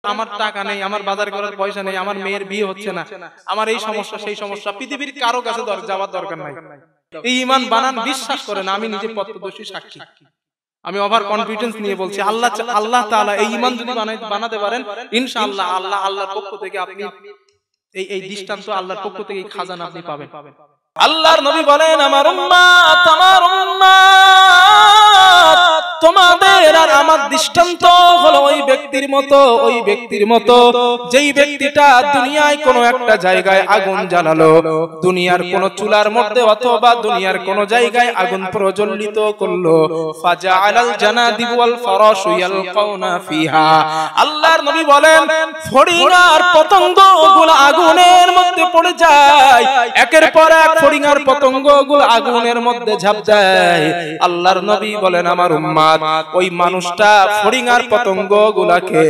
আমার টাকা নেই, আমার বাজার করার পয়সা নেই, আমার মেয়ের বিয়ে হচ্ছে না, আমার এই সমস্যা সেই সমস্যা, পৃথিবীর কারো কাছে যাওয়ার দরকার নাই। এই ঈমান বানান, বিশ্বাস করেন আমি নিজে প্রত্যক্ষদর্শী সাক্ষী। আমি ওভার কনফিডেন্স নিয়ে বলছি, আল্লাহ তাআলা এই ঈমান যদি বানাতে পারেন, ইনশাআল্লাহ আল্লাহর পক্ষ থেকে আপনি এই দৃষ্টান্ত, আল্লাহর পক্ষ থেকে এই খাজানা আপনি পাবেন। আল্লাহর নবী বলেন, আমার উম্মত তোমাদের আর আমার দৃষ্টান্ত হলো ওই ব্যক্তির মতো যেই ব্যক্তিটা দুনিয়ায় কোনো একটা জায়গায় আগুন জ্বালালো, দুনিয়ার কোন চুলার মধ্যে অথবা দুনিয়ার কোন জায়গায় আগুন প্রজ্বলিত করলো, ফাজআলাল জানাদিব ওয়াল ফারাশু ইয়ালকাউনা ফিহা। আল্লাহর নবী বলেন, ফড়িং আর পতঙ্গগুলো আগুনের মধ্যে পড়ে যায়, একের পর এক ফড়িং আর পতঙ্গগুলো আগুনের মধ্যে ঝাঁপ দেয়। আল্লাহর নবী বলেন, আমার উম্মত ওই মানুষটা ফড়িং আর পতঙ্গগুলোকে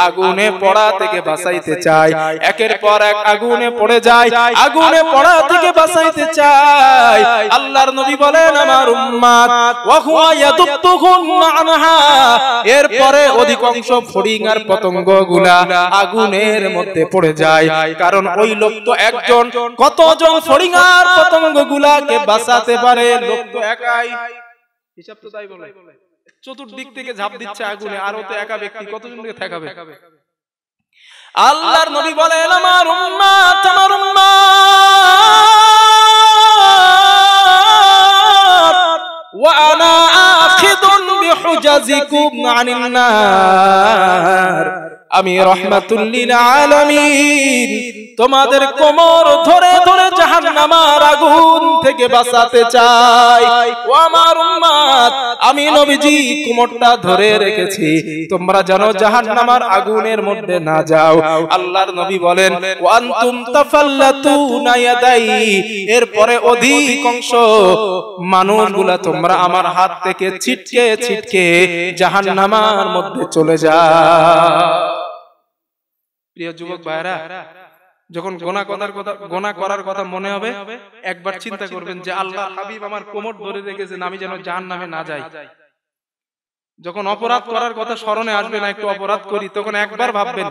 আগুনে পড়া থেকে বাঁচাইতে চায়, একের পর এক আগুনে পড়ে যায়, আগুনে পড়া থেকে বাঁচাইতে চায়। আল্লাহর নবী বলেন, আমার উম্মত ওয়া হুয়া ইয়াদুবতুহুন আনহা, এরপরে অধিকাংশ ফড়িং আর পতঙ্গগুলা আগুনের মধ্যে পড়ে যায়, কারণ ওই লোক তো একজন, কতজন ফড়িং আর পতঙ্গগুলাকে বাঁচাতে পারে? লোক তো একাই, হিসাব তো তাই বলে, চতুর্দিক থেকে ঝাঁপ দিচ্ছে আগুনে, আর ও তো একা ব্যক্তি, কতজনকে ঠেকাবে? আল্লাহর নবী বলেন, আমার উম্মত ওয়া আনা আখিদুন বিহুজাজিকুম আনিন নার, আমি রাহমাতুল লিল আলামিন তোমাদের কোমর ধরে ধরে জাহান্নামের আগুন থেকে বাঁচাতে চাই। ও আমার উম্মত, আমি নবীজি কোমরটা ধরে রেখেছি, তোমরা যেন জাহান্নামের আগুনের মধ্যে না যাও। আল্লাহর নবী বলেন, ওয়া আনতুম তাফাল্লাতুনা ইয়াদাই, এরপরে অধিকাংশ মানুষগুলা তোমরা আমার হাত থেকে ছিটকে ছিটকে জাহান্নামের মধ্যে চলে যাও। প্রিয় যুবক ভাইরা, যখন গোনা করার কথা মনে হবে, একবার চিন্তা করবেন যে আল্লাহর হাবিব আমার কোমর ধরে রেখেছেন, আমি যেন জাহান্নামে না যাই। যখন অপরাধ করার কথা স্মরণে আসবে না, একটু অপরাধ করি, তখন একবার ভাববেন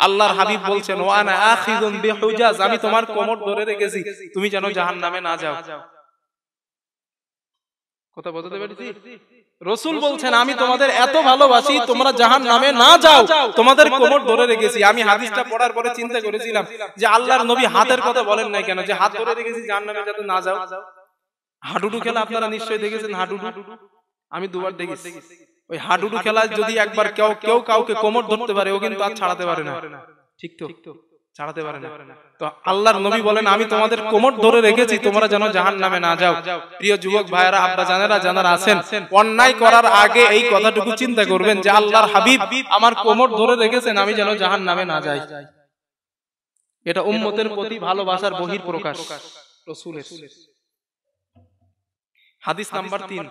আল্লাহর হাবিব বলছেন, ওয়া আনা আখিযুন বিহুজাজ, আমি তোমার কোমর ধরে রেখেছি, তুমি যেন জাহান্নামে না যাও। কথা বলতে পেরেছি? রাসূল বলছেন, আমি তোমাদের এত ভালোবাসি, তোমরা জাহান্নামে না যাও, তোমাদের কোমর ধরে রেখেছি। আমি হাদিসটা পড়ার পরে চিন্তা করেছিলাম যে আল্লাহর নবী হাতের কথা বলেন নাই কেন, যে হাত ধরে রেখেছি জাহান্নামে যাতে না যাও। হাডুডু খেলা আপনারা নিশ্চয়ই দেখেছেন, হাডুডু আমি দুবার দেখেছি। ওই হাডুডু খেলায় যদি একবার কেউ কাউকে কোমর ধরতে পারে, ও কিন্তু আর ছাড়াতে পারে না, ঠিক তো? ছাড়াতে পারে না। তো আল্লাহর নবী বলেন, আমি তোমাদের কোমর ধরে রেখেছি, তোমরা যেন জাহান্নামে না যাও। প্রিয় যুবক ভাইয়েরা, আব্বা জানেরা যারা আছেন, অন্যায় করার আগে এই কথাটুকু চিন্তা করবেন যে আল্লাহর হাবিব আমার কোমর ধরে রেখেছেন, আমি যেন জাহান্নামে না যাই। এটা উম্মতের প্রতি ভালোবাসার বহির প্রকাশ রাসূলের। হাদিস নাম্বার 3,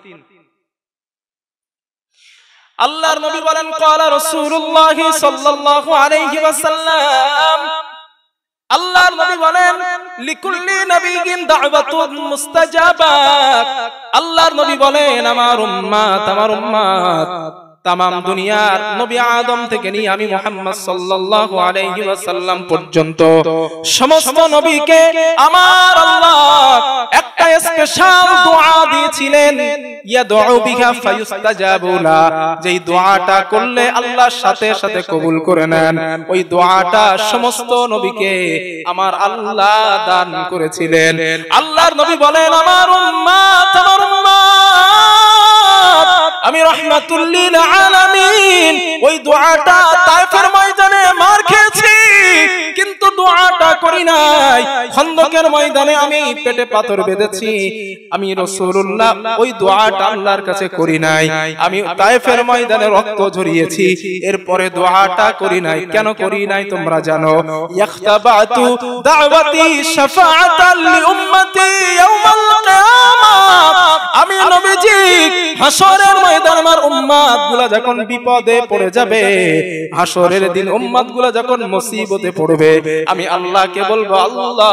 আল্লাহর নবী বলেন, ক্বালা রাসূলুল্লাহ সাল্লাল্লাহু আলাইহি ওয়াসাল্লাম, আল্লাহর নবী বলেন, লিকুল্লি নাবিয়্যিন দাওয়াতুন মুস্তাজাবা। আল্লাহর নবী বলেন, আমার উম্মত তামাম দুনিয়ার নবী আদম থেকে নিয়ে আমি মুহাম্মদ সাল্লাল্লাহু আলাইহি ওয়াসাল্লাম পর্যন্ত সমস্ত নবীকে আমার আল্লাহ একটা স্পেশাল দোয়া দিয়েছিলেন, ইয়াদউ বিহা ফায়ুস্তাজাবু লা, যেই দোয়াটা করলে আল্লাহর সাথে সাথে কবুল করে নেন, ওই দোয়াটা সমস্ত নবীকে আমার আল্লাহ দান করেছিলেন। আল্লাহর নবী বলেন, আমার উম্মত আমি রাহমাতুল লিল আলামিন, ওই দোয়াটা তায়েফের ময়দানে মার খেয়েছি, কিন্তু দোয়াটা করি নাই। খন্দকের ময়দানে আমি পেটে পাথর বেঁধেছি, আমি রাসূলুল্লাহ ওই দোয়াটা আল্লাহর কাছে করি নাই। আমি তায়েফের ময়দানে রক্ত ঝরিয়েছি, এরপরে দোয়াটা করি নাই। কেন করি নাই তোমরা জানো? ইয়াখতাবাতু দাওয়াতি শাফাআতাল লিউম্মতি ইয়াউমাল কিয়ামাহ, আমি নবীজি হাসরের ময়দানে আমার উম্মতগুলো যখন বিপদে পড়ে যাবে, হাসরের দিন উম্মতগুলো যখন মুসিবতে পড়বে, আমি আল্লাহকে বলবো, আল্লাহ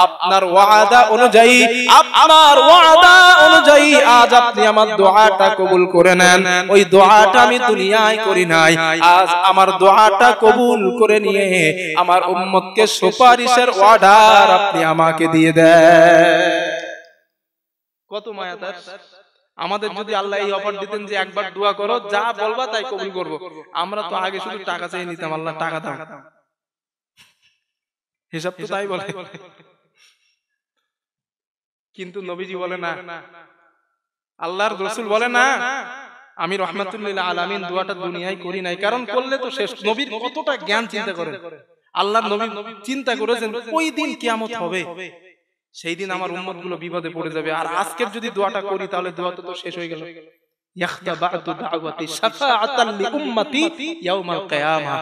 আপনার ওয়াদা অনুযায়ী, আপনার ওয়াদা অনুযায়ী আজ আপনি আমার দোয়াটা কবুল করে নেন। ওই দোয়াটা আমি দুনিয়ায় করি নাই, আজ আমার দোয়াটা কবুল করে নিয়ে আমার উম্মতকে সুপারিশের অর্ডার আপনি আমাকে দিয়ে দেন। কত মায়া তার। আমাদের যদি আল্লাহ এই অফার দিতেন যে একবার দোয়া করো, যা বলবা তাই কবুল করব, আমরা তো আগে শুধু টাকা চাই নিতাম, আল্লাহ টাকা দাও, হিসাব তো তাই বলে। কিন্তু নবীজি বলে না, আল্লাহর রাসূল বলে না, আমি রাহমাতুল লিল আলামিন দোয়াটা দুনিয়ায় করি নাই, কারণ করলে তো শেষ। নবীর কতটা জ্ঞান চিন্তা করেন, আল্লাহর নবী চিন্তা করেছেন ওই দিন কিয়ামত হবে, সেই দিন আমার উম্মতগুলো বিপদে পড়ে যাবে, আর আজকের যদি দোয়াটা করি তাহলে দোয়া তো শেষ হয়ে গেল। ইয়াখতাবাতু দাওয়াতি শাফাআতাল লিউম্মতি ইয়াউমাল কিয়ামাহ,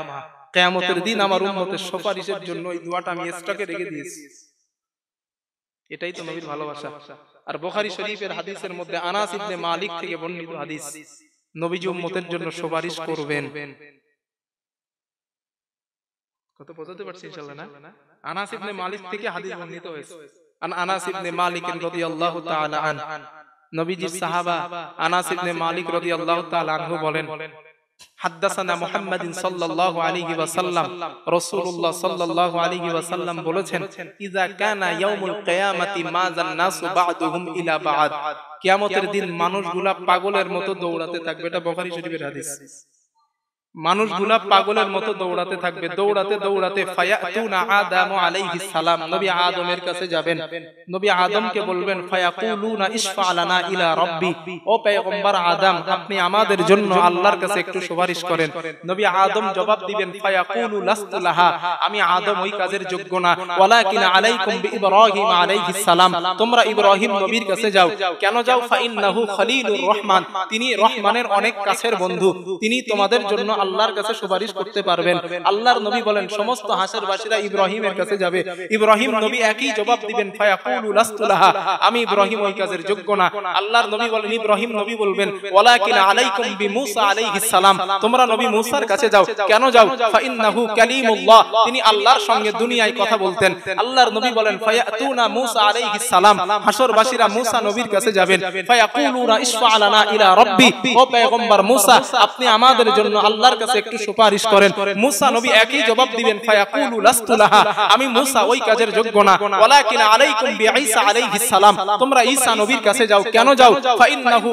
কিয়ামতের দিন আমার উম্মতের সুপারিশের জন্য এই দোয়াটা আমি স্টকে রেখে দিয়েছি। এটাই তো নবীর ভালোবাসা। আর বুখারী শরীফের হাদিসের মধ্যে আনাস ইবনে মালিক থেকে বর্ণিত হাদিস, নবীজি উম্মতের জন্য সুপারিশ করবেন। কত বোঝাতে পারছি ইনশাআল্লাহ না? আনাস ইবনে মালিক থেকে হাদিস বর্ণিত হয়েছে। আনাস ইবনে মালিক রাদিয়াল্লাহু তাআলা আনহু, নবীজির সাহাবা আনাস ইবনে মালিক রাদিয়াল্লাহু তাআলা আনহু বলেন, হাদাসানা মুহাম্মাদিন সাল্লাল্লাহু আলাইহি ওয়াসাল্লাম, রাসূলুল্লাহ সাল্লাল্লাহু আলাইহি ওয়াসাল্লাম বলেছেন, ইযা কানা ইয়াউমুল কিয়ামাতি মাযান নাসু বা'দুহুম ইলা বা'দ, কিয়ামতের দিন মানুষগুলা পাগলের মতো দৌড়াতে থাকবে। এটা বুখারী শরীফের হাদিস। মানুষগুলা পাগলের মতো দৌড়াতে থাকবে, দৌড়াতে দৌড়াতে ফায়াতুনা আদম আলাইহিস সালাম, নবী আদমের কাছে যাবেন। নবী আদমকে বলবেন, ফায়াকুলুনা ইশফা লানা ইলা রাব্বি, ও পয়গম্বর আদম আপনি আমাদের জন্য আল্লাহর কাছে একটু সুপারিশ করেন। নবী আদম জবাব দিবেন, ফায়াকুলু লাস্তু লাহা, আমি আদম ওই কাজের যোগ্য না, ওয়ালাকিন আলাইকুম বিইব্রাহিম আলাইহিস সালাম, তোমরা ইব্রাহিম নবীর কাছে যাও। কেন যাও? ফাইন্নাহু খলিলুর রহমান, তিনি রহমানের অনেক কাছের বন্ধু, তিনি তোমাদের জন্য আল্লাহর কাছে সুপারিশ করতে পারবেন। আল্লাহর নবী বলেন, সমস্ত হাসরবাসীরা ইব্রাহিমের কাছে যাবে। ইব্রাহিম নবী একই জবাব দিবেন, ফায়াকুলু লাস্তু লাহা, আমি ইব্রাহিম ওই কাজের যোগ্য না। আল্লাহর নবী বলেন, ইব্রাহিম নবী বলবেন, ওয়ালাকিন আলাইকুম বিমূসা আলাইহিস সালাম, তোমরা নবী মূসার কাছে যাও। কেন যাও? ফাইন্নাহু কালিমুল্লাহ, তিনি আল্লাহর সঙ্গে দুনিয়ায় কথা বলতেন। আল্লাহর নবী বলেন, ফায়াতুনা মূসা আলাইহিস সালাম, হাসরবাসীরা মূসা নবীর কাছে যাবেন। ফায়াকুলুনা ইশফা লানা ইলা রাব্বি, ও পয়গম্বর মূসা আপনি আমাদের জন্য আল্লাহর কাছে একটু সুপারিশ করেন। মূসা নবী একই জবাব দিবেন, ফায়াকুলু লাস্তু লাহা, আমি মূসা ওই কাজের যোগ্য না। ওয়ালাকিন আলাইকুম বিঈসা আলাইহিস সালাম, তোমরা ঈসা নবীর কাছে যাও। কেন যাও? ফাইন্নাহু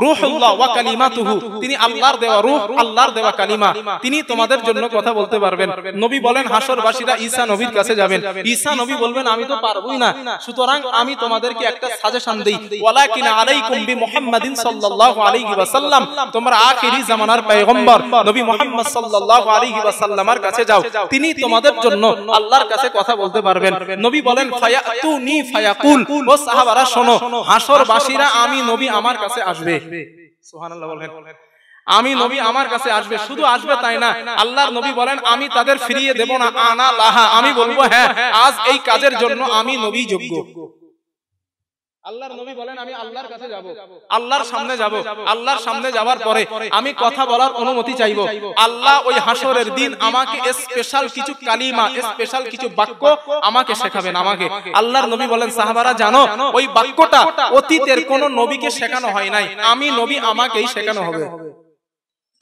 রূহুল্লাহ ওয়া কালিমাতুহু, তিনি আল্লাহর দেওয়া রূহ, আল্লাহর দেওয়া কালিমা, তিনি তোমাদের জন্য কথা বলতে পারবেন। নবী বলেন, হাসরবাসীরা ঈসা নবীর কাছে যাবেন। ঈসা নবী বলবেন, আমি তো পারবোই না, সুতরাং আমি তোমাদেরকে একটা সাজেশন দেই, ওয়ালাকিন আলাইকুম বিমুহাম্মাদিন সাল্লাল্লাহু আলাইহি ওয়াসাল্লাম, তোমরা আখিরি জামানার পয়গম্বর নবী মুহাম্মদ সাল্লাল্লাহু আলাইহি ওয়াসাল্লামের কাছে যাও, তিনি তোমাদের জন্য আল্লাহর কাছে কথা বলতে পারবেন। নবী বলেন, ফায়াতুনি ফায়াকুল, ও সাহাবারা শোনো, হাসরবাসীরা আমি নবী আমার কাছে আসবে। সুবহানাল্লাহ বলেন, আমি নবী আমার কাছে আসবে, শুধু আসবে তাই না, আল্লাহর নবী বলেন, আমি তাদের ফিরিয়ে দেব না, আনা লাহা, আমি বলবো হ্যাঁ আজ এই কাজের জন্য আমি নবী যোগ্য। আল্লাহর নবী বলেন, আমি আল্লাহর কাছে যাব, আল্লাহর সামনে যাব, আল্লাহর সামনে যাওয়ার পরে আমি কথা বলার অনুমতি চাইবো। আল্লাহ ওই হাসরের দিন আমাকে স্পেশাল কিছু কালিমা, স্পেশাল কিছু বাক্য আমাকে শেখাবেন। আমাকে আল্লাহর নবী বলেন, সাহাবারা জানো ওই বাক্যটা অতীতের কোন নবীকে শেখানো হয় নাই, আমি নবী আমাকেই শেখানো হবে।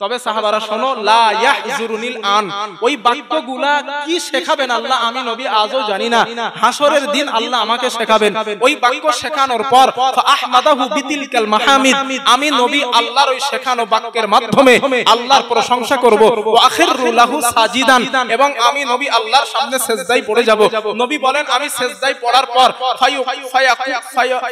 তবে সাহাবারা শোনো, লা ইয়াহজুরুনিল আন, ওই বাক্যগুলা কি শেখাবেন আল্লাহ আমি নবী আজও জানি না, হাসরের দিন আল্লাহ আমাকে শেখাবেন। ওই বাক্য শেখানোর পর ফাআহমাদাহু বিতিলকাল মাহামিদ, আমি নবী আল্লাহর ওই শেখানো বাক্যের মাধ্যমে আল্লাহর প্রশংসা করব। ওয়া আখিরু লাহু সাজিদান, এবং আমি নবী আল্লাহর সামনে সিজদায় পড়ে যাব। নবী বলেন, আমি সিজদায় পড়ার পর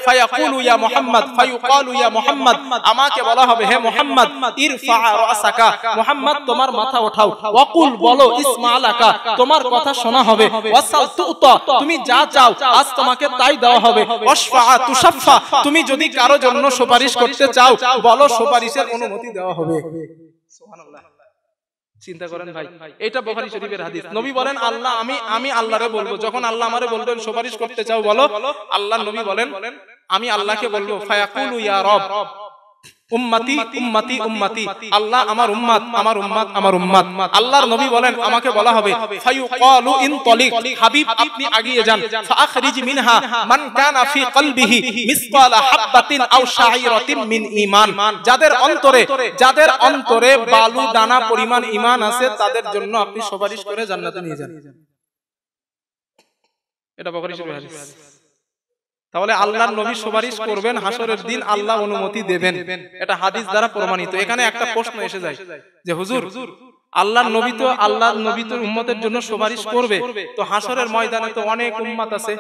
ফায়াকুলু ইয়া মুহাম্মদ, ফায়ুকালু ইয়া মুহাম্মদ, আমাকে বলা হবে, হে মুহাম্মদ, ইরফা রাসাকা, মুহাম্মদ তোমার মাথা ওঠাও, ওয়াকুল বলো, ইসমালাকা তোমার কথা শোনা হবে, ওয়াসাল তুতা তুমি যা চাও আজ তোমাকে তাই দেওয়া হবে, ওয়াশফা তুশাফা তুমি যদি কারো জন্য সুপারিশ করতে চাও বলো, সুপারিশের অনুমতি দেওয়া হবে। সুবহানাল্লাহ, চিন্তা করেন ভাই, এটা বুখারী শরীফের হাদিস। নবী বলেন, আল্লাহ আমি আল্লাহরে বলবো, যখন আল্লাহ আমারে বলবেন সুপারিশ করতে চাও বলো, আল্লাহর নবী বলেন, আমি আল্লাহকে বলবো, ফায়াকুলু ইয়া রব, উম্মতি উম্মতি উম্মতি, আল্লাহ আমার উম্মত আমার উম্মত আমার উম্মত। আল্লাহর নবী বলেন আমাকে বলা হবে ফায়ুকালু ইনতালিক, হাবিব আপনি এগিয়ে যান, ফাআখরিজ মিনহা মান কানা ফি কলবিহি মিসকালা হাববাতিন আও শাঈরাতিন মিন ঈমান, যাদের অন্তরে বালু দানা পরিমাণ ঈমান আছে তাদের জন্য আপনি সুপারিশ করে জান্নাতে নিয়ে যান। এটা বুখারী শরীফের হাদিস। তাহলে আল্লাহর নবী সুপারিশ করবেন হাসরের দিন, আল্লাহ অনুমতি দেবেন, এটা হাদিস দ্বারা প্রমাণিত। এখানে একটা প্রশ্ন এসে যায় যে হুজুর আল্লাহর নবী তো উম্মতের জন্য সুপারিশ করবে, তো হাসরের ময়দানে তো অনেক উম্মত আছে,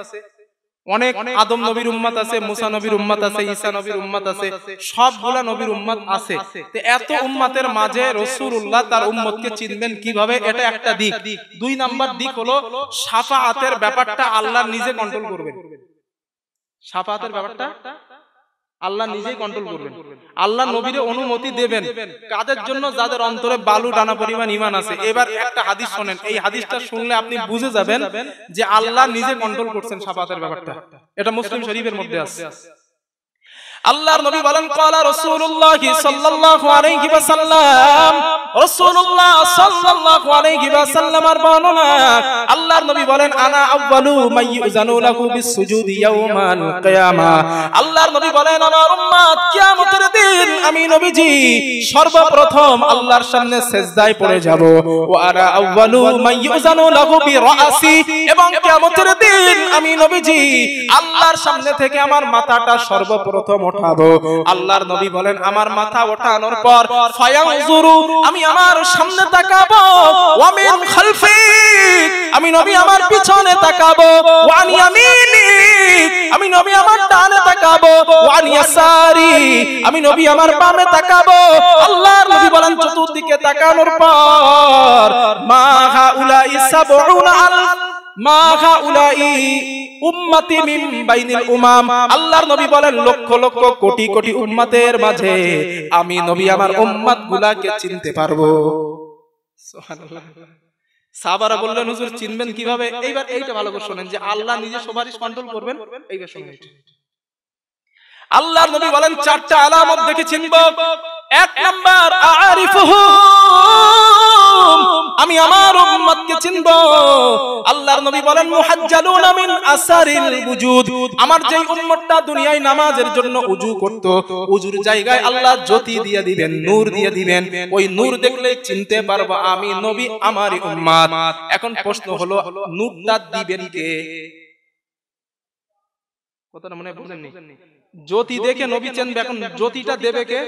অনেক আদম নবীর উম্মত আছে, মুসা নবীর উম্মত আছে, ঈসা নবীর উম্মত আছে, সবগুলা নবীর উম্মত আছে, তো এত উম্মতের মাঝে রাসূলুল্লাহ তার উম্মতকে চিনবেন কিভাবে? এটা একটা দিক। 2 নাম্বার দিক হলো শাফাআতের ব্যাপারটা আল্লাহ নিজে কন্ট্রোল করবেন। শাফাআতের ব্যাপারটা আল্লাহ নিজেই কন্ট্রোল করবেন। আল্লাহ নবীরে অনুমতি দেবেন কাদের জন্য? যাদের অন্তরে বালু দানা পরিমাণ ঈমান আছে। এবার একটা হাদিস শুনেন, এই হাদিসটা শুনলে আপনি বুঝে যাবেন যে আল্লাহ নিজে কন্ট্রোল করছেন শাফাআতের ব্যাপারটা। এটা মুসলিম শরীফের মধ্যে আছে। আল্লাহর নবী বলেন ক্বালা রাসূলুল্লাহ সাল্লাল্লাহু আলাইহি ওয়াসাল্লাম, রাসূলুল্লাহ সাল্লাল্লাহু আলাইহি ওয়াসাল্লামের বর্ণনা, আল্লাহর নবী বলেন আনা আউয়ালু মান ইউযানু লাহু বিসসুজুদি ইয়াউমাল কিয়ামা, আল্লাহর নবী বলেন আমার উম্মত কিয়ামতের দিন আমি নবীজি সর্বপ্রথম আল্লাহর সামনে সিজদায় পড়ে যাব। ওয়া আনা আউয়ালু মান ইউযানু লাহু বিরাসি, এবং কিয়ামতের দিন আমি নবীজি আল্লাহর সামনে থেকে আমার মাথাটা সর্বপ্রথম ওঠাবো। আল্লাহর নবী বলেন আমার মাথা ওঠানোর পর ফায়ানজুরু, আমি আমার সামনে তাকাবো, ওয়া মিন খালফি, আমি নবী আমার পিছনে তাকাবো, ওয়া আন ইয়ামিনি, আমি নবী আমার ডানে তাকাবো, ওয়া আন ইয়াসারি, আমি নবী আমার বামে তাকাবো। আল্লাহর নবী বলেন চতুর্দিকে তাকানোর পর মা হাউলাই সাবউনা আলফ, মা হাউলাই উম্মতি মিন বাইনিল উমাম, আল্লাহর নবী বলেন লক্ষ লক্ষ কোটি কোটি উম্মতের মাঝে আমি নবী আমার উম্মতগুলাকে চিনতে পারবো। সুবহানাল্লাহ। সাহাবারা বললেন হুজুর চিনবেন কিভাবে? এইবার এইটা ভালো করে শুনেন যে আল্লাহ নিজে সুপারিশ কন্ট্রোল করবেন। এইবার শুনুন, আল্লাহর নবী বলেন 4টা আলামত দেখে চিনব। 1 নাম্বার আরিফুহুম, আমি আমার উম্মতকে চিনব। আল্লাহর নবী বলেন মুহাজ্জালুনা মিন আসারিল ওয়ুজুদ, আমার যেই উম্মতটা দুনিয়ায় নামাজের জন্য ওযু করত, ওযুর জায়গায় আল্লাহ জ্যোতি দিয়ে দিবেন, নূর দিয়ে দিবেন, ওই নূর দেখলে চিনতে পারবো আমি নবী আমারই উম্মত। এখন প্রশ্ন হলো নূরটা দিবেন কে? কথাটা মনে বুঝেননি? জ্যোতি দেখে নবী চিনবে, এখন জ্যোতিটা দেবে কে?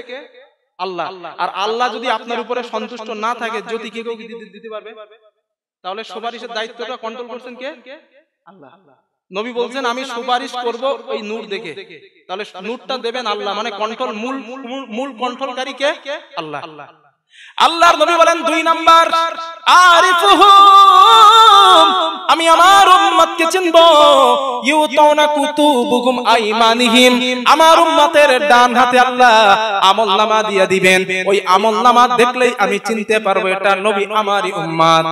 আল্লাহ। আর আল্লাহ যদি আপনার উপরে সন্তুষ্ট না থাকে জ্যোতি কে দিতে পারবে? তাহলে সুপারিশের দায়িত্বটা কন্ট্রোল করছেন কে? আল্লাহ। নবী বলছেন আমি সুপারিশ করব ওই নূর দেখে, তাহলে নূরটা দেবেন আল্লাহ, মানে কন্ট্রোল মূল কন্ট্রোলকারী কে? আল্লাহ। আল্লাহর নবী বলেন 2 নাম্বার আরিফুহুম, আমি আমার উম্মতকে চিনব। ইউতাউনা কুতুবুহুম আইমানিহিম, আমার উম্মতের ডান হাতে আল্লাহ আমলনামা দিয়ে দিবেন, ওই আমলনামা দেখলেই আমি চিনতে পারবো এটা নবী আমারই উম্মত।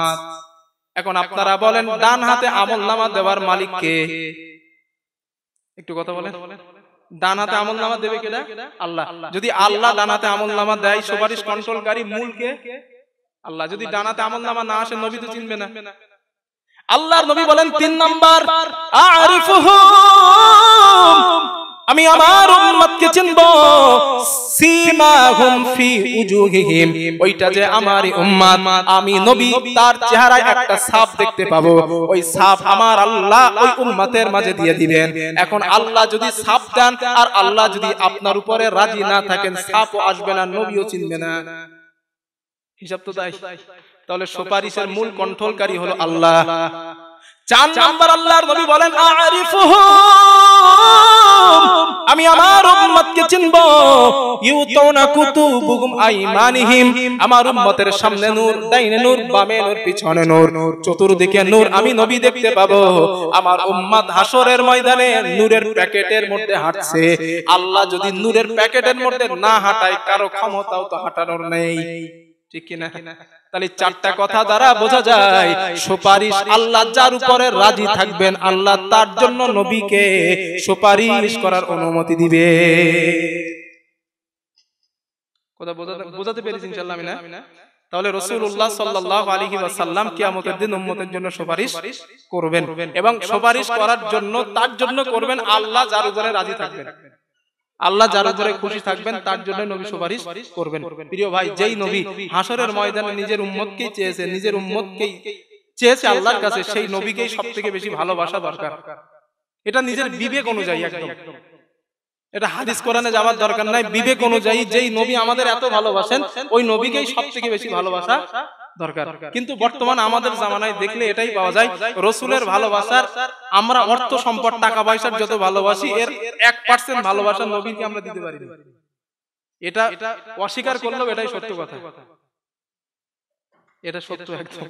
এখন আপনারা বলেন ডান হাতে আমলনামা দেওয়ার মালিক কে? একটু কথা বলেন। ডান হাতে আমলনামা দেবে কেডা? আল্লাহ। যদি আল্লাহ ডান হাতে আমলনামা দেয় সুপারিশ কন্ট্রোলকারী মূল কে? আল্লাহ। যদি ডান হাতে আমলনামা না আসে নবী তো চিনবে না। আল্লাহর নবী বলেন 3 নাম্বার আরিফুহুম, আমি আমার উম্মতকে চিনব। সীমাহুম ফি উজুহিহিম, ওইটা যে আমারই উম্মত, আমি নবী তার চেহারায় একটা ছাপ দেখতে পাবো, ওই ছাপ আমার আল্লাহ ওই উম্মতের মাঝে দিয়ে দিবেন। এখন আল্লাহ যদি ছাপ দেন আর আল্লাহ যদি আপনার উপরে রাজি না থাকেন, ছাপও আসবে না, নবীও চিনবে না। হিসাব তো তাই। তাহলে সুপারিশের মূল কন্ট্রোলকারী হলো আল্লাহ। 4 নাম্বার আল্লাহর নবী বলেন আরিফুহুম, আমি আমার উম্মতকে চিনব। ইউতাউনা কুতুবুহুম আইমানিহিম, আমার উম্মতের সামনে নূর, ডাইনে নূর, বামে নূর, পিছনে নূর, চতুর্দিকে নূর, আমি নবী দেখতে পাবো। আমার উম্মত হাসরের ময়দানে নূরের প্যাকেটের মধ্যে হাঁটছে। আল্লাহ যদি নূরের প্যাকেটের মধ্যে না হাঁটায় কারো ক্ষমতাও তো হাঁটানোর নেই, ঠিক কিনা? তাহলে 4টা কথা দ্বারা বোঝা যায় সুপারিশ আল্লাহ যার উপরে রাজি থাকবেন আল্লাহ তার জন্য নবীকে সুপারিশ করার অনুমতি দিবে। কথা বোঝাতে পেরেছি ইনশাআল্লাহ আমি না? তাহলে রাসূলুল্লাহ সাল্লাল্লাহু আলাইহি ওয়াসাল্লাম কিয়ামতের দিন উম্মতের জন্য সুপারিশ করবেন এবং সুপারিশ করার জন্য তার জন্য করবেন আল্লাহ যার উপরে রাজি থাকবেন, আল্লাহ যার উপরে খুশি থাকবেন তার জন্য নবী সুপারিশ করবেন। প্রিয় ভাই, যেই নবী হাসরের ময়দানে নিজের উম্মতকেই চেয়েছে, নিজের উম্মতকেই চেয়েছে আল্লাহর কাছে, সেই নবীকেই সবথেকে বেশি ভালোবাসা দরকার। এটা নিজের বিবেক অনুযায়ী, একদম এটা হাদিস কোরআনে যাওয়ার দরকার নাই। বিবেক অনুযায়ী যেই নবী আমাদের এত ভালোবাসেন ওই নবীকেই সবথেকে বেশি ভালোবাসা দরকার। কিন্তু বর্তমান আমাদের জামানায় দেখলে এটাই পাওয়া যায়, রাসূলের ভালোবাসার আমরা অর্থ সম্পদ টাকা পয়সার যত ভালোবাসি এর 1% ভালোবাসা নবীকে আমরা দিতে পারি না। এটা অস্বীকার করলেও এটাই সত্য কথা, এটা সত্য একদম।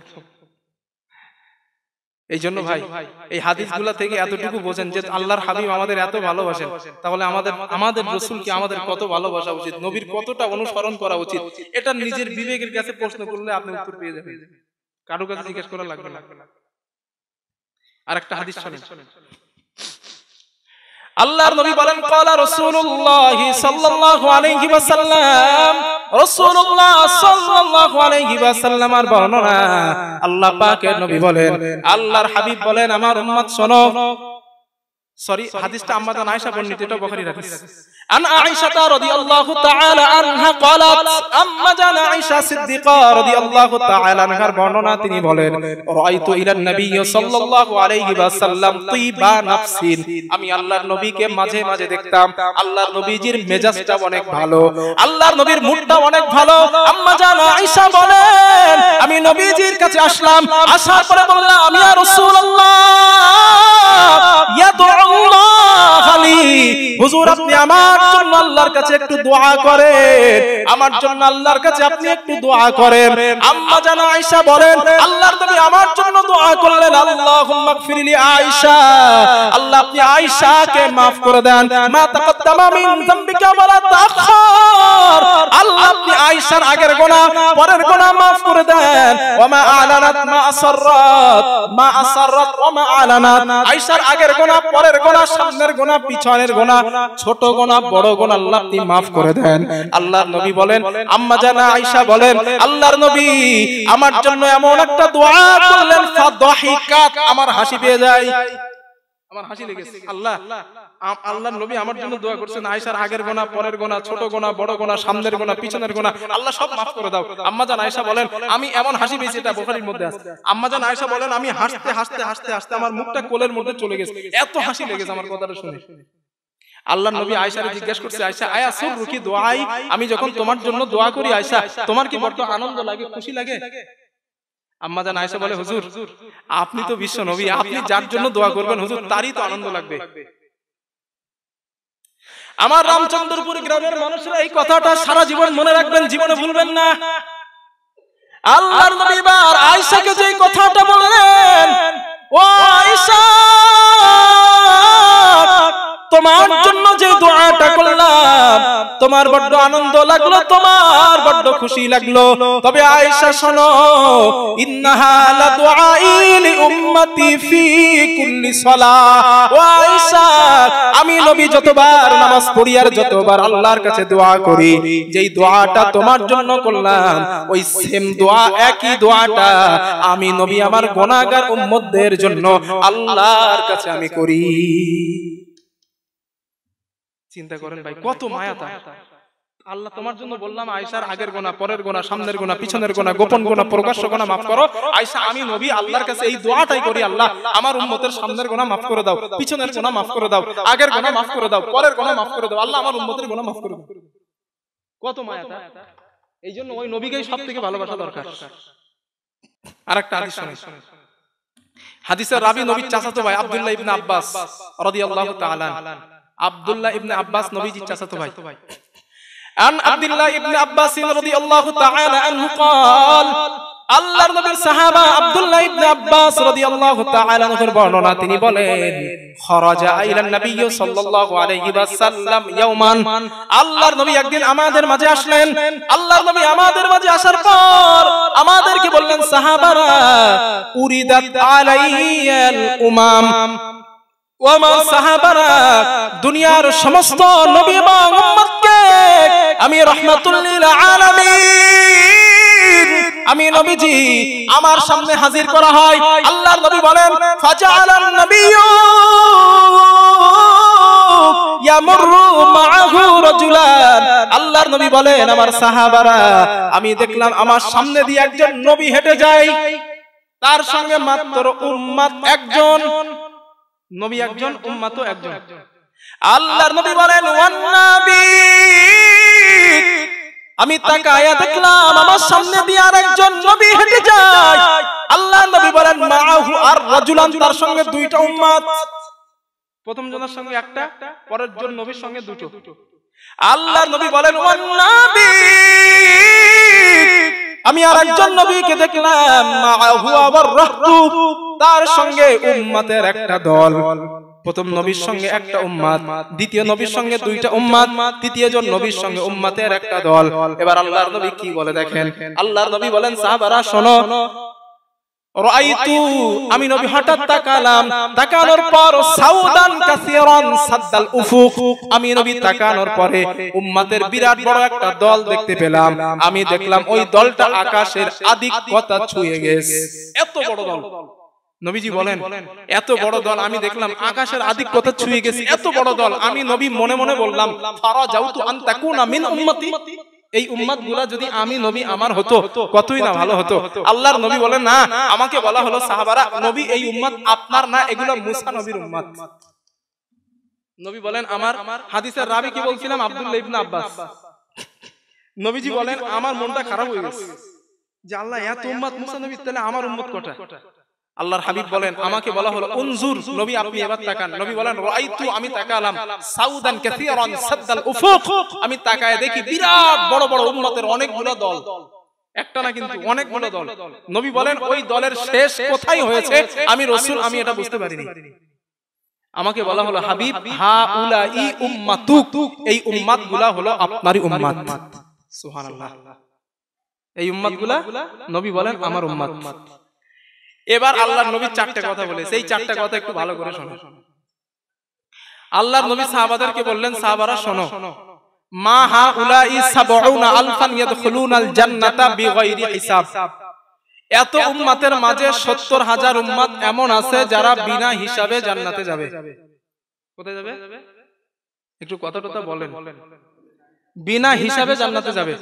এই জন্য ভাই এই হাদিসগুলো থেকে এতটুকু বোঝেন যে আল্লাহর হাবিব আমাদের এত ভালোবাসেন, তাহলে আমাদের রাসূলকে আমাদের কত ভালোবাসা উচিত, নবীর কতটা অনুসরণ করা উচিত, এটা নিজের বিবেকের কাছে প্রশ্ন করলে আপনি উত্তর পেয়ে যাবেন, কারো কাছে জিজ্ঞেস করা লাগবে না। আরেকটা হাদিস শুনেন, আল্লাহর নবী বলেন ক্বালা রাসূলুল্লাহ সাল্লাল্লাহু আলাইহি ওয়াসাল্লাম, রাসূলুল্লাহ সাল্লাল্লাহু আলাইহি ওয়াসাল্লামের বর্ণনা, আল্লাহ পাকের নবী বলেন, আল্লাহর হাবিব বলেন, আমার উম্মত শোনো। সরি, হাদিসটা আম্মা জান আয়েশা বর্ণিত, এটা বুখারীর হাদিস। আন আয়েশা রাদিয়াল্লাহু তাআলা আনহা ক্বালাত, আম্মা জান আয়েশা সিদ্দিকা রাদিয়াল্লাহু তাআলা আনহার বর্ণনা, তিনি বলেন, রাআইতু ইলান নবী সাল্লাল্লাহু আলাইহি ওয়াসাল্লাম তিবা নাফসিন, আমি আল্লাহর নবীকে মাঝে মাঝে দেখতাম, আল্লাহর নবীজির মেজাজটা অনেক ভালো, আল্লাহর নবীর মুডটা অনেক ভালো। আম্মা জান আয়েশা বলেন, আমি নবীজির কাছে আসলাম, আসার পরে বললাম, ইয়া রাসূলুল্লাহ ইয়া হুজুর, আপনি আমার জন্য আল্লাহর কাছে একটু দোয়া করেন, আমার জন্য আল্লাহর কাছে আপনি একটু দোয়া করেন। আম্মা জান আয়েশা বলেন, আল্লাহর নবী আমার জন্য দোয়া করলেন, আল্লাহুম্মা গফিরলি আয়েশা, আল্লাহ আপনি আয়েশাকে maaf করে দেন, মা তাকাদ্দামা মিন যামবিকা ওয়া লা তাআখার, আল্লাহ আপনি আয়েশার আগের গুনাহ পরের গুনাহ maaf করে দেন, ওয়া মা আলানাত মা আসাররাত ওয়া মা আলানাত, আয়েশার আগের গুনাহ পরের গুনাহ সামনের গুনাহ পিছনের গুনাহ ছোট গুনাহ বড় গুনাহ আল্লাহ আপনি maaf করে দেন। আল্লাহর নবী বলেন, আম্মা জান আয়েশা বলেন, আল্লাহর নবী আমার জন্য এমন একটা দোয়া করলেন, ফাদহিকাত, আমার হাসি পেয়ে যায়, আমার হাসি লেগেছে। আল্লাহর নবী আমার জন্য দোয়া করছেন, আয়েশার আগের গুনাহ পরের গুনাহ ছোট গুনাহ বড় গুনাহ সামনের গুনাহ পিছনের গুনাহ আল্লাহ সব maaf করে দাও। আম্মা জান আয়েশা বলেন, আমি এমন হাসি পেয়েছি, এটা বুখারীর মধ্যে আছে। আম্মা জান আয়েশা বলেন, আমি হাসতে হাসতে হাসতে হাসতে আমার মুখটা কোলের মধ্যে চলে গেছে, এত হাসি লেগেছে আমার কথাটা শুনে। আল্লাহর নবী আয়েশাকে জিজ্ঞাসা করছে, আয়েশা আয়া সুররুকি দুআই, আমি যখন তোমার জন্য দোয়া করি আয়েশা, তোমার কি বড় আনন্দ লাগে, খুশি লাগে? আম্মা জান আয়েশা বলে, হুজুর আপনি তো বিশ্ব নবী, আপনি যার জন্য দোয়া করবেন হুজুর তারই তো আনন্দ লাগবে। আমার রামচন্দ্রপুর গ্রামের মানুষরা এই কথাটা সারা জীবন মনে রাখবেন, জীবনে ভুলবেন না। আল্লাহর নবী বার আয়েশাকে যে কথাটা বললেন, ও আয়েশা তোমার জন্য যে দোয়াটা করলাম তোমার বড় আনন্দ লাগলো, তোমার বড় খুশি লাগলো, তবে আয়েশা শোনো, ইন্নাহা লা দুআই লি উম্মতি ফি কুল্লি সালাহ, ও আয়েশা আমি নবী যতবার নামাজ পড়ি আর যতবার আল্লাহর কাছে দোয়া করি, যেই দোয়াটা তোমার জন্য করলাম ওই সেম দোয়া, একই দোয়াটা আমি নবী আমার গুনাহগার উম্মতদের জন্য আল্লাহর কাছে আমি করি। চিন্তা করেন ভাই, কত মায়া তার। আল্লাহ তোমার জন্য বললাম আয়েশার আগের গুনাহ পরের গুনাহ সামনের গুনাহ পিছনের গুনাহ গোপন গুনাহ প্রকাশ্য গুনাহ maaf করো। আয়েশা আমি নবী আল্লাহর কাছে এই দোয়াটাই করি, আল্লাহ আমার উম্মতের সামনের গুনাহ maaf করে দাও, পিছনের গুনাহ maaf করে দাও, আগের গুনাহ maaf করে দাও, পরের গুনাহ maaf করে দাও, আল্লাহ আমার উম্মতের গুনাহ maaf করে দাও। কত মায়া তার। এইজন্য ওই নবীকেই সবথেকে ভালোবাসা দরকার। আরেকটা হাদিস শুনুন, হাদিসের রাবী নবীর চাচাতো ভাই আব্দুল্লাহ ইবনে আব্বাস রাদিয়াল্লাহু তাআলা, আব্দুল্লাহ ইবনে আব্বাস নবীজির চাচাতো ভাই। আন আব্দুল্লাহ ইবনে আব্বাস রাদিয়াল্লাহু তাআলা আনহু قال, আল্লাহর নবীর সাহাবা আব্দুল্লাহ ইবনে আব্বাস রাদিয়াল্লাহু তাআলা আনহুর বর্ণনা, তিনি বলেন, খরাজা ইলান নবী সাল্লাল্লাহু আলাইহি ওয়াসাল্লাম ইয়াওমান, আল্লাহর নবী একদিন আমাদের মাঝে আসলেন। আল্লাহর নবী আমাদের মাঝে আসার পর আমাদেরকে বললেন, সাহাবারা উরিদাত আলাইয়াল উমাম, ও আমার সাহাবারা দুনিয়ার সমস্ত নবী এবং উম্মতকে আমি রাহমাতুল লিল আলামিন, আমি নবীজি আমার সামনে হাজির করা হয়। আল্লাহর নবী বলেন ফাজাআলান নাবিয়্যু ইয়ামুরু মাআহু রাজুলান, আল্লাহর নবী বলেন আমার সাহাবারা আমি দেখলাম আমার সামনে দিয়ে একজন নবী হেঁটে যায়, তার সঙ্গে মাত্র উম্মত একজন, নবী একজন উম্মত একজন। আল্লাহর নবী বলেন ওয়ান নবী, আমি তাকায়া দেখলাম আমার সামনে দিয়ে আরেকজন নবী হেঁটে যায়। আল্লাহর নবী বলেন মাআহু আর রাজুলান, তার সঙ্গে দুইটা উম্মত, প্রথম জনের সঙ্গে একটা, পরের জন নবীর সঙ্গে দুটো। আল্লাহর নবী বলেন ওয়ান নবী, আমি আরেকজন নবীকে দেখলাম মাআহু আবার রাহতু, তার সঙ্গে উম্মতের একটা দল। প্রথম নবীর সঙ্গে একটা উম্মত, দ্বিতীয় নবীর সঙ্গে দুইটা উম্মত, তৃতীয় জন নবীর সঙ্গে উম্মতের একটা দল। এবার আল্লাহর নবী কি বলে দেখেন, আল্লাহর নবী বলেন সাহাবারা শোনো, রাআইতু, আমি নবী হঠাৎ তাকালাম, তাকানোর পর সাউদান কাসীরান সাদ্দাল উফুক, আমি নবী তাকানোর পরে উম্মতের বিরাট বড় একটা দল দেখতে পেলাম। আমি দেখলাম ওই দলটা আকাশের আদিক্যতা ছুঁয়ে গেছে। এত বড় দল, নবীজি বলেন এত বড় দল আমি দেখলাম আকাশের আদিক্যতা ছুঁয়ে গেছে, এত বড় দল। আমি নবী মনে মনে বললাম ফারাজাউতু আন তাকুনা মিন উম্মতি, এই উম্মতগুলা যদি আমি নবী আমার হতো কতই না ভালো হতো। আল্লাহর নবী বলেন না, আমাকে বলা হলো সাহাবারা নবী এই উম্মত আপনার না, এগুলো মুসা নবীর উম্মত। নবী বলেন আমার হাদিসের রাবি কি বলছিলাম আব্দুল্লাহ ইবনে আব্বাস, নবীজি বলেন আমার মনটা খারাপ হয়ে গেছে যে আল্লাহ এত উম্মত মুসা নবী, তাহলে আমার উম্মত কটা? আল্লাহর হাবিব বলেন আমাকে বলা হলো উনজুর, নবী আপনি এবার তাকান। নবী বলেন রাআইতু, আমি তাকালাম সাউদান কাসীরান সাদ্দাল উফুক, আমি তাকায় দেখি বিরাট বড় বড় উম্মতের অনেকগুলো দল, একটা না কিন্তু অনেকগুলো দল। নবী বলেন ওই দলের শেষ কোথায় হয়েছে আমি রাসূল আমি এটা বুঝতে পারিনি। আমাকে বলা হলো হাবিব হাউলাই উম্মাতুক, এই উম্মতগুলা হলো আপনারই উম্মত। সুবহানাল্লাহ, এই উম্মতগুলা নবী বলেন আমার উম্মত। এবার আল্লাহর নবী চারটি কথা বলেছে, এই চারটি কথা একটু ভালো করে শোনো। আল্লাহর নবী সাহাবাদেরকে বললেন সাহাবারা শোনো, মা হাউলাই সাবউনা আলফান ইয়াদখুলুনাল জান্নাতা বিগাইরি হিসাব, এত উম্মতের মাঝে ৭০,০০০ উম্মত এমন আছে যারা বিনা হিসাবে জান্নাতে যাবে। কোথায় যাবে একটু কথাটা বলেন, বিনা হিসাবে জান্নাতে যাবে।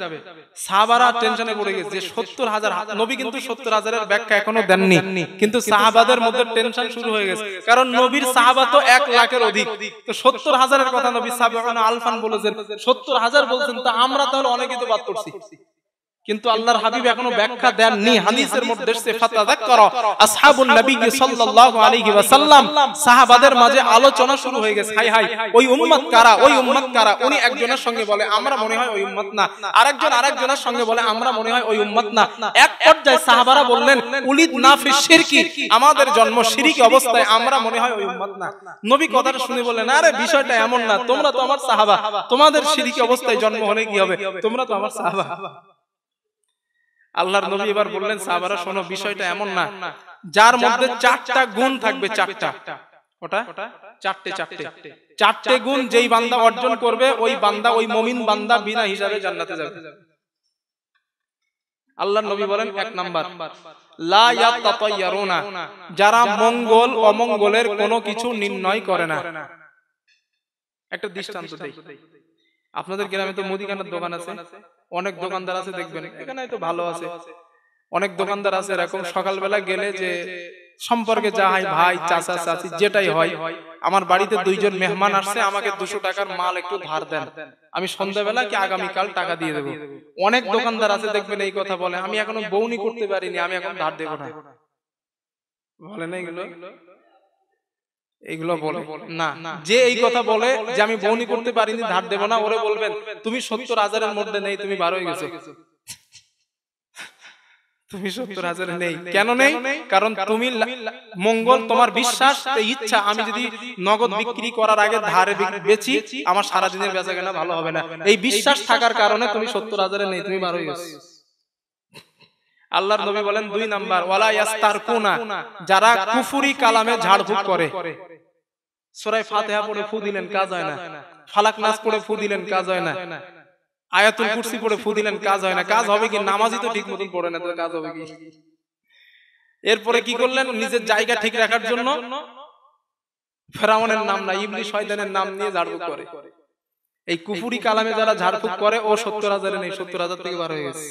সাহাবারা টেনশনে পড়ে গেছে যে ৭০,০০০, নবী কিন্তু ৭০,০০০ ব্যাখ্যা এখনো দেননি, কিন্তু সাহাবাদের মধ্যে টেনশন শুরু হয়ে গেছে, কারণ নবীর সাহাবা তো ১,০০,০০০ অধিক, তো ৭০,০০০ কথা নবী সাবিউনা আলফান বলেছেন, ৭০,০০০ বলছেন, তো আমরা তাহলে অনেকেই তো বাদ পড়ছি। কিন্তু আল্লাহর হাবিব এখনো ব্যাখ্যা দেননি। হাদিসের মধ্যে এসেছে ফাতাযাক্কারা আসহাবুন নবী সাল্লাল্লাহু আলাইহি ওয়াসাল্লাম, সাহাবাদের মাঝে আলোচনা শুরু হয়ে গেছে, হাই হাই ওই উম্মত কারা, ওই উম্মত কারা। উনি একজনের সঙ্গে বলে আমরা মনে হয় ওই উম্মত না, আরেকজন আরেকজনের সঙ্গে বলে আমরা মনে হয় ওই উম্মত না। এক পর্যায়ে সাহাবারা বললেন উলিদনা ফিশ শিরকি, আমাদের জন্ম শিরকি অবস্থায়, আমরা মনে হয় ওই উম্মত না। নবী কথাটা শুনে বললেন আরে বিষয়টা এমন না, তোমরা তো আমার সাহাবা, তোমাদের শিরকি অবস্থায় জন্ম হলে কি হবে, তোমরা তো আমার সাহাবা। আল্লাহর নবী এবার বললেন সাহাবারা শোনো, বিষয়টা এমন না, যার মধ্যে ৪টা গুণ থাকবে, ৪টা, ওটা চারটে গুণ যেই বান্দা অর্জন করবে ওই বান্দা, ওই মুমিন বান্দা বিনা হিসাবে জান্নাতে যাবে। আল্লাহর নবী বলেন ১ নাম্বার লা ইয়াতাতায়্যারুনা, যারা মঙ্গল অমঙ্গলের কোনো কিছু নির্ণয় করে না। একটা দৃষ্টান্ত দেই, আপনাদের গ্রামে তো মুদিখানার দোকান আছে, অনেক দোকানদার আছে, দেখবেন এখানে তো ভালো আছে, অনেক দোকানদার আছে এরকম সকালবেলা গেলে যে সম্পর্কে যা হয় ভাই চাচা চাচি যেটাই হয়, আমার বাড়িতে ২ জন মেহমান আসছে, আমাকে ২০০ টাকার মাল একটু ধার দেন, আমি সন্ধ্যাবেলা কি আগামীকাল টাকা দিয়ে দেবো। অনেক দোকানদার আছে দেখবেন এই কথা বলে, আমি এখনো বউনি করতে পারিনি, আমি এখন ধার দেবো না, বলে না এগুলো, এগুলো বলে না। যে এই কথা বলে যে আমি বউনি করতে পারিনি ধার দেব না, ওরে বলবেন তুমি ৭০,০০০ নেই, তুমি ১২ হয়ে গেছো, তুমি ৭০,০০০ নেই। কেন নেই? কারণ তুমি মঙ্গল, তোমার বিশ্বাস ইচ্ছা আমি যদি নগদ বিক্রি করার আগে ধারে বেচি আমার সারাদিনের বেচাকেনা ভালো হবে না, এই বিশ্বাস থাকার কারণে তুমি ৭০,০০০ নেই, তুমি ১২ হয়ে গেছো। আল্লাহর নবী বলেন ২ নাম্বার ওয়ালা ইয়াস্তারকুনা, যারা কুফরি কালামে ঝাড়ফুঁক করে। সূরা ফাতিহা পড়ে ফু দিলেন কাজ হয় না, ফালাক নাস পড়ে ফু দিলেন কাজ হয় না, আয়াতুল কুরসি পড়ে ফু দিলেন, কাজ হয় না। কাজ হবে কি? নামাজই তো ঠিক মতন পড়ে না, তো কাজ হবে কি? এরপরে কি করলেন? নিজের জায়গা ঠিক রাখার জন্য ফেরাউনের নাম না, ইবলিস শয়তানের নাম নিয়ে ঝাড়ফুঁক করে। এই কুফুরি কালামে যারা ঝাড়ফুঁক করে ও 70,000 নেই, 70,000 থেকে বার হয়ে গেছে।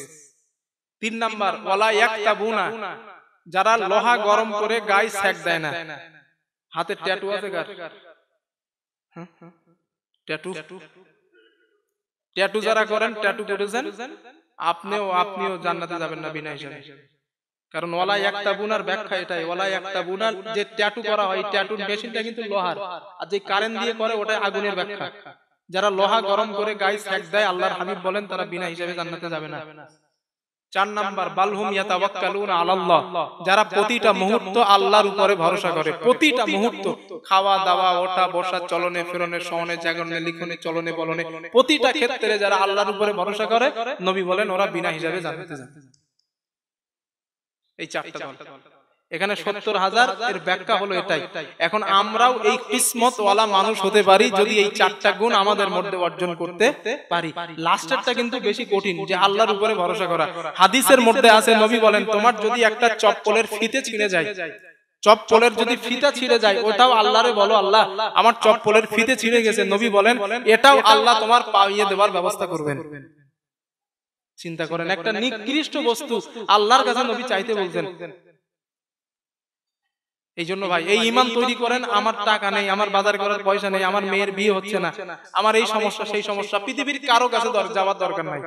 3 নাম্বার ওয়ালা ইয়াকতাবুনা, যারা লোহা গরম করে গায়ে সেক দেয় না। হাতে ট্যাটু আছে কার? ট্যাটু ট্যাটু যারা করেন, ট্যাটু করেছেন, আপনিও জান্নাতে যাবেন না বিনা হিসাবে। কারণ ওয়ালা ইয়াকতাবুনার ব্যাখ্যা এটাই, ওয়ালা ইয়াকতাবুনার যে ট্যাটু করা হয়, ট্যাটুর মেশিনটা কিন্তু লোহার, আর যে কারেন্ট দিয়ে করে ওটা আগুনের ব্যাখ্যা। যারা লোহা গরম করে গায়ে সেক দেয়, আল্লাহর হাবিব বলেন তারা বিনা হিসাবে জান্নাতে যাবে না। 4 নাম্বার বালহুম ইয়াতাওয়াক্কালুনা আলাল্লাহ, যারা প্রতিটা মুহূর্ত আল্লাহর উপরে ভরসা করে। প্রতিটা মুহূর্ত, খাওয়া দাওয়া, ওঠা বসা, চলনে ফিরনে, শয়নে জাগরণে, লিখনে চলনে বলনে, প্রতিটা ক্ষেত্রে যারা আল্লাহর উপরে ভরসা করে, নবী বলেন ওরা বিনা হিসাবে জান্নাতে যাবে। এই 4টা দল এখানে 70,000 এর ব্যাখ্যা হলো এটাই। এখন আমরাও এই কিসমত ওয়ালা মানুষ হতে পারি যদি এই 4টা গুণ আমাদের মধ্যে অর্জন করতে পারি। লাস্টেরটা কিন্তু বেশি কঠিন, যে আল্লাহর উপরে ভরসা করা। হাদিসের মধ্যে আছে, নবী বলেন তোমার যদি একটা চপ্পলের ফিতে ছিঁড়ে যায়, চপ্পলের যদি ফিতা ছিঁড়ে যায়, ওটাও আল্লাহরে বলো, আল্লাহ আমার চপ্পলের ফিতে ছিঁড়ে গেছে, নবী বলেন এটাও আল্লাহ তোমার পাইয়ে দেওয়ার ব্যবস্থা করবেন। চিন্তা করেন, একটা নিকৃষ্ট বস্তু আল্লাহর কাছে নবী চাইতে বলছেন। এই জন্য ভাই এই ঈমান তৈরি করেন। আমার টাকা নেই, আমার বাজার করার পয়সা নেই, আমার মেয়ের বিয়ে হচ্ছে না, আমার এই সমস্যা সেই সমস্যা, পৃথিবীর কারো কাছে যাওয়ার দরকার নাই।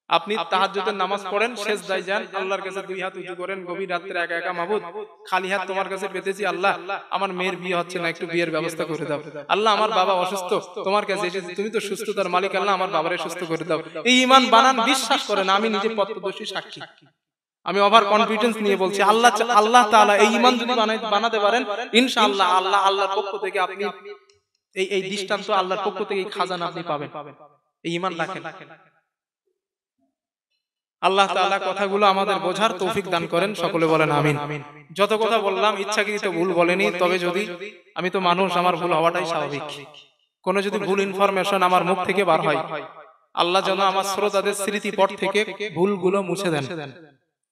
আপনি তাহাজ্জুদের নামাজ পড়েন, সেজদায় যান, আল্লাহর কাছে 2 হাত উঁচু করেন, গভীর রাত্রে একা একা, মাবুদ খালি হাত তোমার কাছে পেতেছি, আল্লাহ আমার মেয়ের বিয়ে হচ্ছে না, একটু বিয়ের ব্যবস্থা করে দাও। আল্লাহ আমার বাবা অসুস্থ, তোমার কাছে এসেছি, তুমি তো সুস্থতার মালিক, আল্লাহ আমার বাবারে সুস্থ করে দাও। এই ঈমান বানান, বিশ্বাস করেন, আমি নিজে প্রত্যক্ষদর্শী সাক্ষী, আমি ওভার কনফিডেন্স নিয়ে বলছি, আল্লাহ তাআলা এই ঈমান যদি বানাতে পারেন, ইনশাআল্লাহ আল্লাহর পক্ষ থেকে আপনি এই দৃষ্টান্ত, আল্লাহর পক্ষ থেকে এই খাজানা আপনি পাবেন। এই ঈমান রাখেন। আল্লাহ তাআলা কথাগুলো আমাদের বোঝার তৌফিক দান করেন, সকলে বলেন আমিন। যত কথা বললাম ইচ্ছাকৃত ভুল বলেনি, তবে যদি আমি তো মানুষ, আমার ভুল হওয়াটাই স্বাভাবিক। কোনো যদি ভুল ইনফরমেশন আমার মুখ থেকে বার হয়, আল্লাহ যেন আমার শ্রোতাদের স্মৃতিপট থেকে ভুলগুলো মুছে দেন,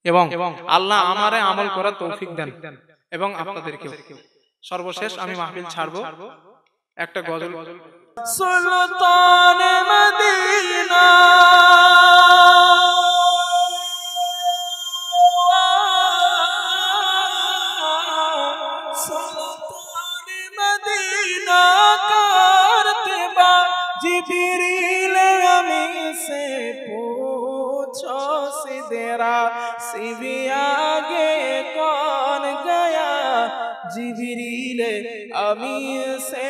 এবং আল্লাহ আমারে আমল করার তৌফিক দেন, এবং আপনাদেরকেও। সর্বশেষ আমি মাহফিল ছাড়বো একটা গজল। সুলতান মদিনা जिब्रील हमी से पूछो सिदरा सिबी आगे कौन गया, जिब्रील हमी से